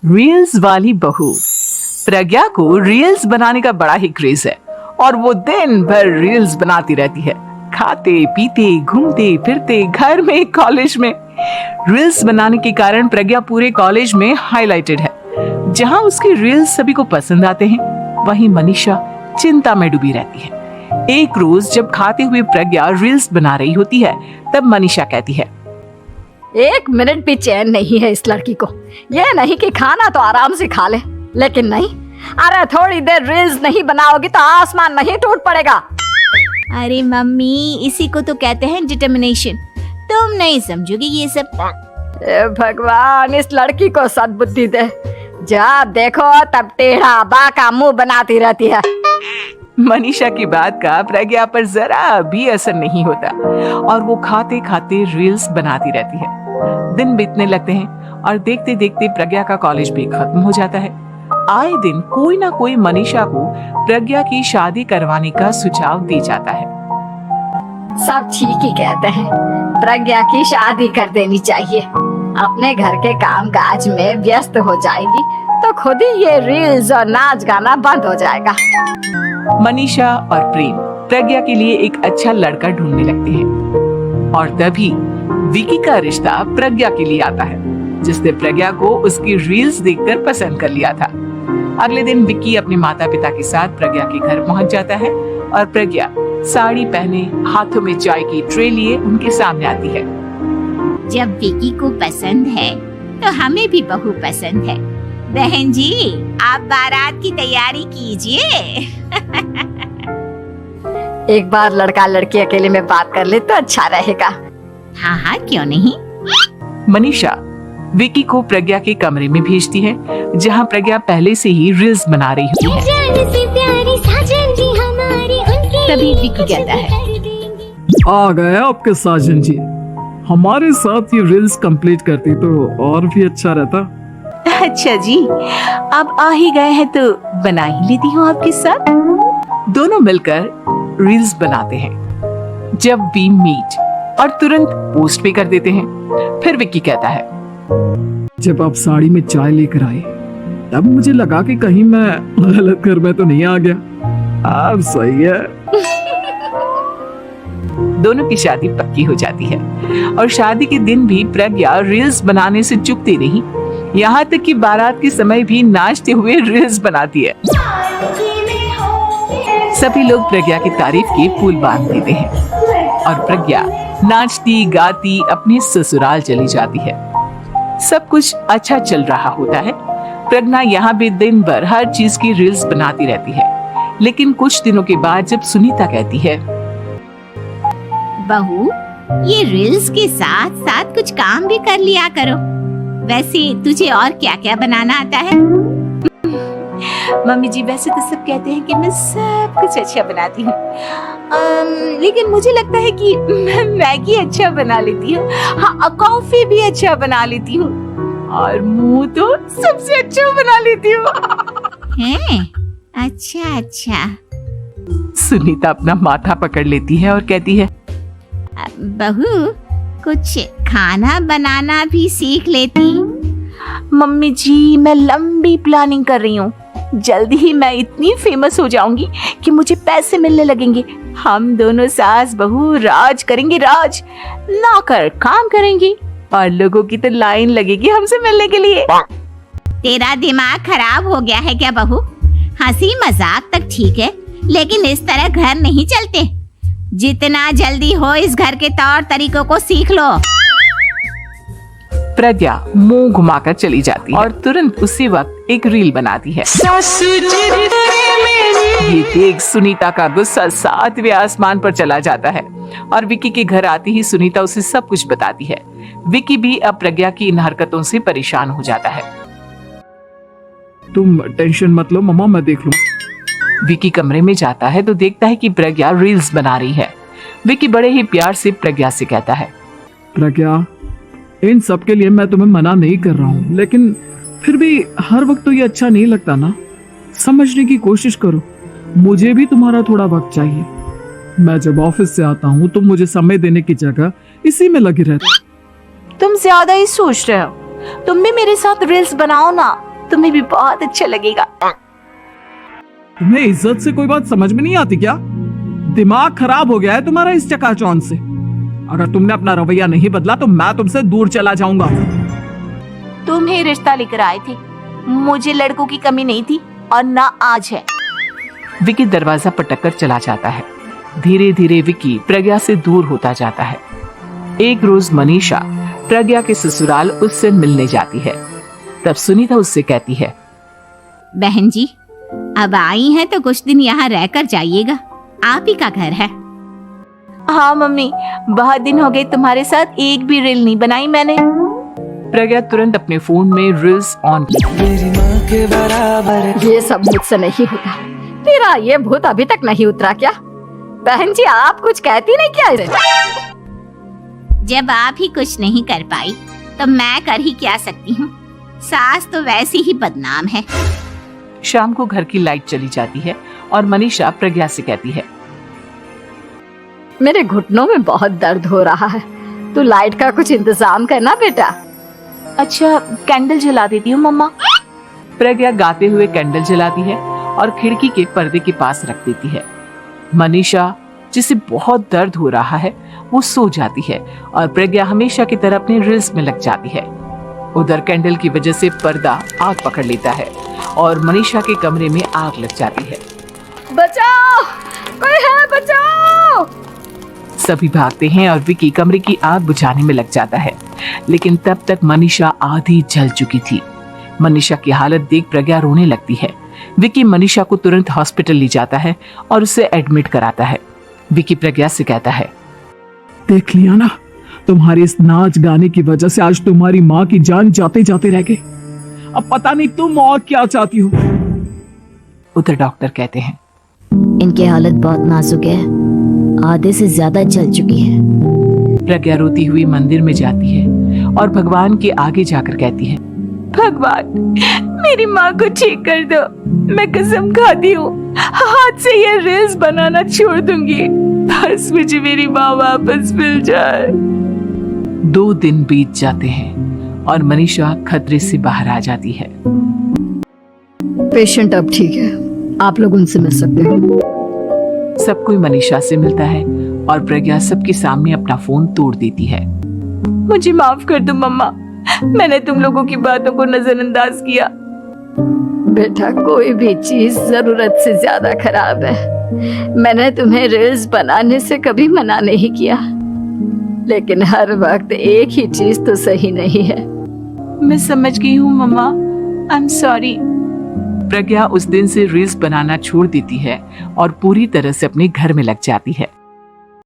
Reels वाली बहू। प्रज्ञा को रील्स बनाने का बड़ा ही क्रेज है और वो दिन भर रील्स बनाती रहती है। खाते पीते घूमते फिरते घर में कॉलेज में रील्स बनाने के कारण प्रज्ञा पूरे कॉलेज में हाईलाइटेड है। जहां उसकी रील्स सभी को पसंद आते हैं, वहीं मनीषा चिंता में डूबी रहती है। एक रोज जब खाते हुए प्रज्ञा रील्स बना रही होती है, तब मनीषा कहती है, एक मिनट भी चैन नहीं है इस लड़की को। ये नहीं कि खाना तो आराम से खा ले, लेकिन नहीं, अरे थोड़ी देर रील्स नहीं बनाओगी तो आसमान नहीं टूट पड़ेगा। अरे मम्मी, इसी को तो कहते हैं डिटर्मिनेशन। तुम नहीं समझोगी ये सब। भगवान, इस लड़की को सद्बुद्धि दे। जब देखो तब टेढ़ा बाका मुंह बनाती रहती है। मनीषा की बात का प्रज्ञा पर जरा भी असर नहीं होता और वो खाते खाते रील्स बनाती रहती है। दिन बीतने लगते हैं और देखते देखते प्रज्ञा का कॉलेज भी खत्म हो जाता है। आए दिन कोई ना कोई मनीषा को प्रज्ञा की शादी करवाने का सुझाव दी जाता है। सब ठीक ही कहते हैं, प्रज्ञा की शादी कर देनी चाहिए। अपने घर के काम काज में व्यस्त हो जाएगी तो खुद ही ये रील्स और नाच गाना बंद हो जाएगा। मनीषा और प्रेम प्रज्ञा के लिए एक अच्छा लड़का ढूंढने लगते हैं और तभी विकी का रिश्ता प्रज्ञा के लिए आता है, जिसने प्रज्ञा को उसकी रील्स देखकर पसंद कर लिया था। अगले दिन विकी अपने माता पिता के साथ प्रज्ञा के घर पहुंच जाता है और प्रज्ञा साड़ी पहने हाथों में चाय की ट्रे लिए उनके सामने आती है। जब विकी को पसंद है तो हमें भी बहू पसंद है। बहन जी, आप बारात की तैयारी कीजिए। एक बार लड़का लड़की अकेले में बात कर ले तो अच्छा रहेगा। हाँ हाँ, क्यों नहीं। मनीषा विकी को प्रज्ञा के कमरे में भेजती है, जहां प्रज्ञा पहले से ही रील्स बना रही होती है। तभी विकी कहता है, आ गए आपके साजन जी। हमारे साथ ये रील्स कंप्लीट करती तो और भी अच्छा रहता। अच्छा जी, अब आ ही गए हैं तो बना ही लेती हूँ आपके साथ। दोनों मिलकर रील्स बनाते हैं। जब वी मीट और तुरंत पोस्ट भी कर देते हैं। फिर विक्की कहता है, जब आप साड़ी में चाय लेकर आए तब मुझे लगा कि कहीं मैं गलत घर में तो नहीं आ गया। अब सही है। दोनों की शादी पक्की हो जाती है और शादी के दिन भी प्रज्ञा रील्स बनाने से चूकती नहीं। यहाँ तक कि बारात के समय भी नाचते हुए रील्स बनाती है। सभी लोग प्रज्ञा की तारीफ के पुल बांध देते हैं और प्रज्ञा नाचती गाती अपने ससुराल चली जाती है। सब कुछ अच्छा चल रहा होता है। प्रज्ञा यहाँ भी दिन भर हर चीज की रील्स बनाती रहती है। लेकिन कुछ दिनों के बाद जब सुनीता कहती है, बहू, ये रील्स के साथ साथ कुछ काम भी कर लिया करो। वैसे तुझे और क्या क्या बनाना आता है? मम्मी जी, वैसे तो सब कहते हैं कि मैं सब कुछ अच्छा बनाती हूँ, लेकिन मुझे लगता है कि मैं मैगी अच्छा बना लेती हूँ। हाँ, कॉफी भी अच्छा बना लेती हूँ और मुंह तो सबसे अच्छा बना लेती हूँ। हैं? अच्छा अच्छा। सुनीता अपना माथा पकड़ लेती है और कहती है, बहू, कुछ खाना बनाना भी सीख लेती। मम्मी जी, मैं लंबी प्लानिंग कर रही हूँ। जल्दी ही मैं इतनी फेमस हो जाऊंगी कि मुझे पैसे मिलने लगेंगे। हम दोनों सास बहू राज करेंगे, राज। नौकर काम करेंगी और लोगों की तो लाइन लगेगी हमसे मिलने के लिए। तेरा दिमाग खराब हो गया है क्या बहू? हंसी मजाक तक ठीक है, लेकिन इस तरह घर नहीं चलते। जितना जल्दी हो इस घर के तौर तरीकों को सीख लो। प्रज्ञा मुंह घुमाकर चली जाती है और तुरंत उसी वक्त एक रील बनाती है। ये देख सुनीता का गुस्सा 7वें आसमान पर चला जाता है और विकी के घर आती ही सुनीता उसे सब कुछ बताती है। विकी भी अब प्रज्ञा की इन हरकतों से परेशान हो जाता है। तुम टेंशन मत लो मम्मा, मैं देख लूं। विकी कमरे में जाता है तो देखता है कि प्रज्ञा रील्स बना रही है। विकी बड़े ही प्यार से प्रज्ञा से कहता है, प्रज्ञा, इन सब के लिए मैं तुम्हें मना नहीं कर रहा हूँ, लेकिन फिर भी हर वक्त तो ये अच्छा नहीं लगता ना। समझने की कोशिश करो, मुझे भी तुम्हारा थोड़ा वक्त चाहिए। मैं जब ऑफिस से आता हूँ तो मुझे समय देने की जगह इसी में लगी रहती। तुम ज्यादा ही सोच रहे हो। तुम भी मेरे साथ रील्स बनाओ ना, तुम्हें भी बहुत अच्छा लगेगा। तुम्हें इज्जत से कोई बात समझ में नहीं आती क्या? दिमाग खराब हो गया है तुम्हारा इस चकाचौंध से। अगर तुमने अपना रवैया नहीं बदला तो मैं तुमसे दूर चला जाऊंगा। तुम ही रिश्ता लेकर आए थे, मुझे लड़कों की कमी नहीं थी और ना आज है। विकी दरवाजा पटक कर चला जाता है। धीरे धीरे विकी प्रज्ञा से दूर होता जाता है। एक रोज मनीषा प्रज्ञा के ससुराल उससे मिलने जाती है। तब सुनीता उससे कहती है, बहन जी अब आई हैं तो कुछ दिन यहाँ रहकर जाइएगा, आप ही का घर है। हाँ मम्मी, बहुत दिन हो गए तुम्हारे साथ एक भी रील नहीं बनाई मैंने। प्रज्ञा तुरंत अपने फोन में रील्स ऑन की। ये सब मुझसे नहीं होगा। तेरा ये भूत अभी तक नहीं उतरा क्या? बहन जी आप कुछ कहती नहीं क्या इसे? जब आप ही कुछ नहीं कर पाई तो मैं कर ही क्या सकती हूँ। सास तो वैसी ही बदनाम है। शाम को घर की लाइट चली जाती है और मनीषा प्रज्ञा से कहती है, मेरे घुटनों में बहुत दर्द हो रहा है, तू लाइट का कुछ इंतजाम करना बेटा। अच्छा कैंडल जला देती हूँ मम्मा। प्रज्ञा गाते हुए कैंडल जलाती है और खिड़की के पर्दे के पास रख देती है। मनीषा जिसे बहुत दर्द हो रहा है वो सो जाती है और प्रज्ञा हमेशा की तरह अपने रील्स में लग जाती है। उधर कैंडल की वजह से पर्दा आग पकड़ लेता है और मनीषा के कमरे में आग लग जाती है। बचाओ, कोई है बचाओ। सभी भागते हैं और विकी कमरे की आग बुझाने में लग जाता है, लेकिन तब तक मनीषा आधी जल चुकी थी। मनीषा की हालत देख प्रज्ञा रोने लगती है। विकी मनीषा को तुरंत हॉस्पिटल ले जाता है और उसे एडमिट कराता है। विकी प्रज्ञा से कहता है, देख लिया ना, तुम्हारे इस नाच गाने की वजह से आज तुम्हारी माँ की जान जाते जाते रह गई। अब पता नहीं तुम और क्या चाहती हो। उधर डॉक्टर कहते हैं, इनकी हालत बहुत नाजुक है, आधे से ज्यादा जल चुकी है। प्रज्ञा रोती हुई मंदिर में जाती है और भगवान के आगे जाकर कहती है, भगवान मेरी माँ को ठीक कर दो, मैं कसम खाती हूँ हाथ से ये रील्स बनाना छोड़ दूंगी, बस मुझे मेरी माँ वापस मिल जाए। 2 दिन बीत जाते हैं और मनीषा खतरे से बाहर आ जाती है। पेशेंट अब ठीक है, आप लोग उनसे मिल सकते हो। सब कोई मनीषा से मिलता है और प्रज्ञा सबके सामने अपना फोन तोड़ देती है। मुझे माफ कर दो मम्मा, मैंने तुम लोगों की बातों को नजरअंदाज किया। बेटा कोई भी चीज जरूरत से ज्यादा खराब है। मैंने तुम्हें रील्स बनाने से कभी मना नहीं किया, लेकिन हर वक्त एक ही चीज तो सही नहीं है। मैं समझ गई हूँ मम्मा, आई एम सॉरी। प्रज्ञा उस दिन से रील्स बनाना छोड़ देती है और पूरी तरह से अपने घर में लग जाती है।